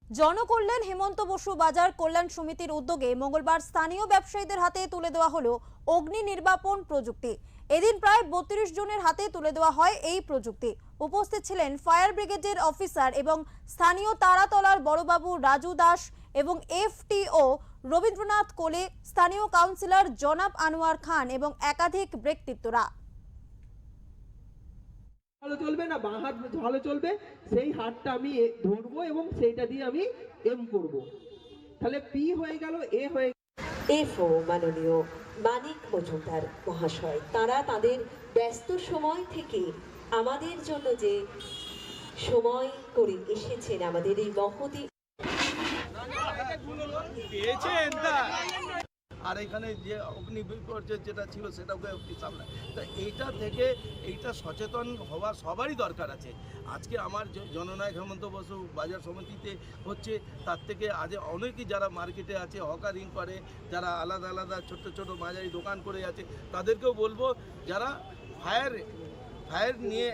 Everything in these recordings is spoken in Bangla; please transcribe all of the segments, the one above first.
জনকল্যাণ হেমন্ত বসু বাজার কল্যাণ সমিতির উদ্যোগে মঙ্গলবার স্থানীয় ব্যবসায়ীদের হাতে তুলে দেওয়া হলো অগ্নি নির্বাপন প্রযুক্তি। এদিন প্রায় 32 জনের হাতে তুলে দেওয়া হয় এই প্রযুক্তি। উপস্থিত ছিলেন ফায়ার ব্রিগেডের অফিসার এবং স্থানীয় তারাতলার বড়বাবু রাজু দাস এবং এফটিও রবীন্দ্রনাথ কোলে, স্থানীয় কাউন্সিলর জনাব আনোয়ার খান এবং একাধিক ব্যক্তিত্বরা। ভালো চলবে না বাঁ হাত ভালো চলবে, সেই হাতটা আমি ধরবো এবং সেইটা দিয়ে আমি এম করব, তাহলে পি হয়ে গেল, এ হয়ে এফও মাননীয় মানিক মজুমদার মহাশয়, তারা তাদের ব্যস্ত সময় থেকে আমাদের জন্য যে সময় করে এসেছেন, আমাদের এই মহতি আর এখানে যে অগ্নি বিপর্যয় যেটা ছিল সেটাকে সামলায়, তা এইটা থেকে এইটা সচেতন হওয়া সবারই দরকার আছে। আজকে আমার জননায়ক হেমন্ত বসু বাজার সমিতিতে হচ্ছে, তার থেকে আজ অনেকেই যারা মার্কেটে আছে, হকারিং করে, যারা আলাদা আলাদা ছোট ছোট মাঝারি দোকান করে আছে, তাদেরকেও বলবো যারা ফায়ার নিয়ে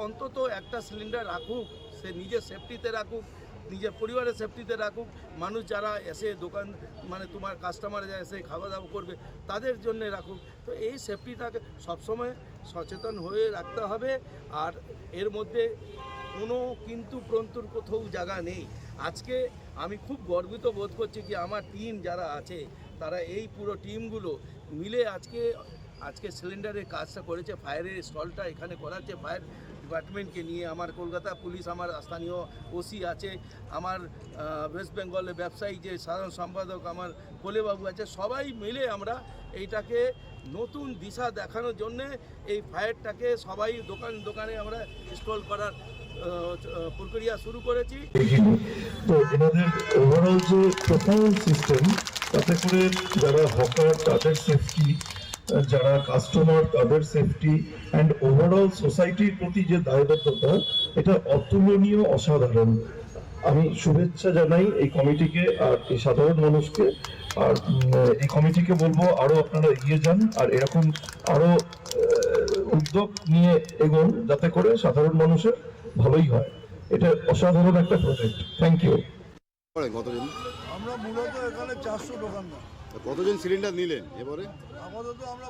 অন্তত একটা সিলিন্ডার রাখুক, সে নিজের সেফটিতে রাখুক, নিজের পরিবারের সেফটিতে রাখুক। মানুষ যারা এসে দোকান মানে তোমার কাস্টমার যা এসে খাওয়া দাওয়া করবে তাদের জন্য রাখুক। তো এই সেফটিটাকে সবসময় সচেতন হয়ে রাখতে হবে। আর এর মধ্যে কোনো কিন্তু প্রন্তুর কোথাও জায়গা নেই। আজকে আমি খুব গর্বিত বোধ করছি কি আমার টিম যারা আছে তারা এই পুরো টিমগুলো মিলে আজকে সিলিন্ডারের কাজটা করেছে, ফায়ারের স্টলটা এখানে করাচ্ছে ফায়ার ডিপার্টমেন্টকে নিয়ে। আমার কলকাতা পুলিশ, আমার স্থানীয় ওসি আছে, আমার ওয়েস্ট বেঙ্গলের ব্যবসায়ী যে সাধারণ সম্পাদক আমার কোলেবাবু আছে, সবাই মিলে আমরা এইটাকে নতুন দিশা দেখানোর জন্যে এই ফায়ারটাকে সবাই দোকানে আমরা ইনস্টল করার প্রক্রিয়া শুরু করেছি। তো এনাদের ওভারঅল যে পারফরমেন্স সিস্টেম, তাতে করে যারা হকার তাদের সেফটি, যারা কাস্টমার তাদের সেফটি অ্যান্ড ওভারঅল সোসাইটির প্রতি যে দায়বদ্ধতা, এটা অতুলনীয়, অসাধারণ। আমি শুভেচ্ছা জানাই এই কমিটিকে আর এই সাধারণ মানুষকে। আর এই কমিটিকে বলবো আরো আপনারা এগিয়ে যান আর এরকম আরো উদ্যোগ নিয়ে এগোন, যাতে করে সাধারণ মানুষের ভালোই হয়। এটা অসাধারণ একটা প্রজেক্ট। Thank you. কতজন? আমরা মূলত এখানে 400 দোকানদার। কতজন সিলিন্ডার নিলেন এবারে? আপাতত আমরা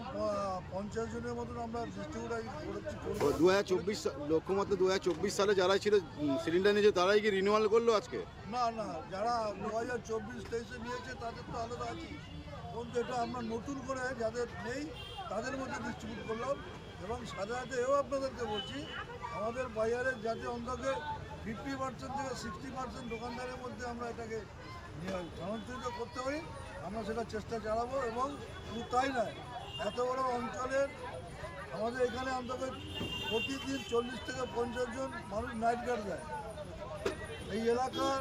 50 জনের মতন আমরা ডিস্ট্রিবিউটার করেছি। 2024 লক্ষ্যমাত্রা 2024 সালে যারা ছিল সিলিন্ডার নিয়েছে তারাই কি রিনিউয়াল করলো আজকে? না, যারা 2024-23-এ নিয়েছে তাদের তো আলাদা আছে, কিন্তু এটা আমরা নতুন করে যাদের নেই তাদের মধ্যে ডিস্ট্রিবিউট করলাম। এবং সাধারণত এও আপনাদেরকে বলছি, আমাদের বাজারে যাতে অন্তত 50% থেকে 60% দোকানদারের মধ্যে আমরা এটাকে স্থানান্তরিত করতে পারি, আমরা সেটা চেষ্টা চালাবো। এবং শুধু তাই নয়, এত বড় অঞ্চলের আমাদের এখানে অন্তত প্রতিদিন 40 থেকে 50 জন মানুষ নাইট গার্ড দেয়। এই এলাকার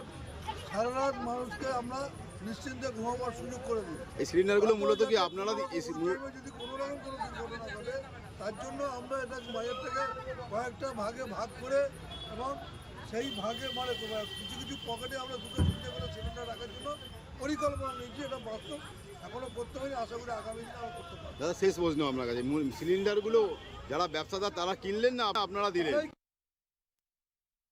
সারা রাত মানুষকে আমরা নিশ্চিন্তে ঘুমাবার সুযোগ করে দিই। এই সিলিন্ডারগুলো মূলত কি আপনারা যদি কোনো রকম কোনো দুর্ঘটনা ঘটে, তার জন্য আমরা এটা বাজার থেকে কয়েকটা ভাগে ভাগ করে এবং সেই ভাগে মানে কিছু কিছু পকেটে আমরা 2-3টে করে সিলিন্ডার রাখার জন্য পরিকল্পনা নিয়েছি। এটা বাস্তব এখনো করতে পারি, আশা করি আগামী দিনে আমরা করতে পারবো। দাদা শেষ প্রশ্ন আপনার কাছে, সিলিন্ডারগুলো যারা ব্যবসাদার তারা কিনলেন না আপনারা দিলেন?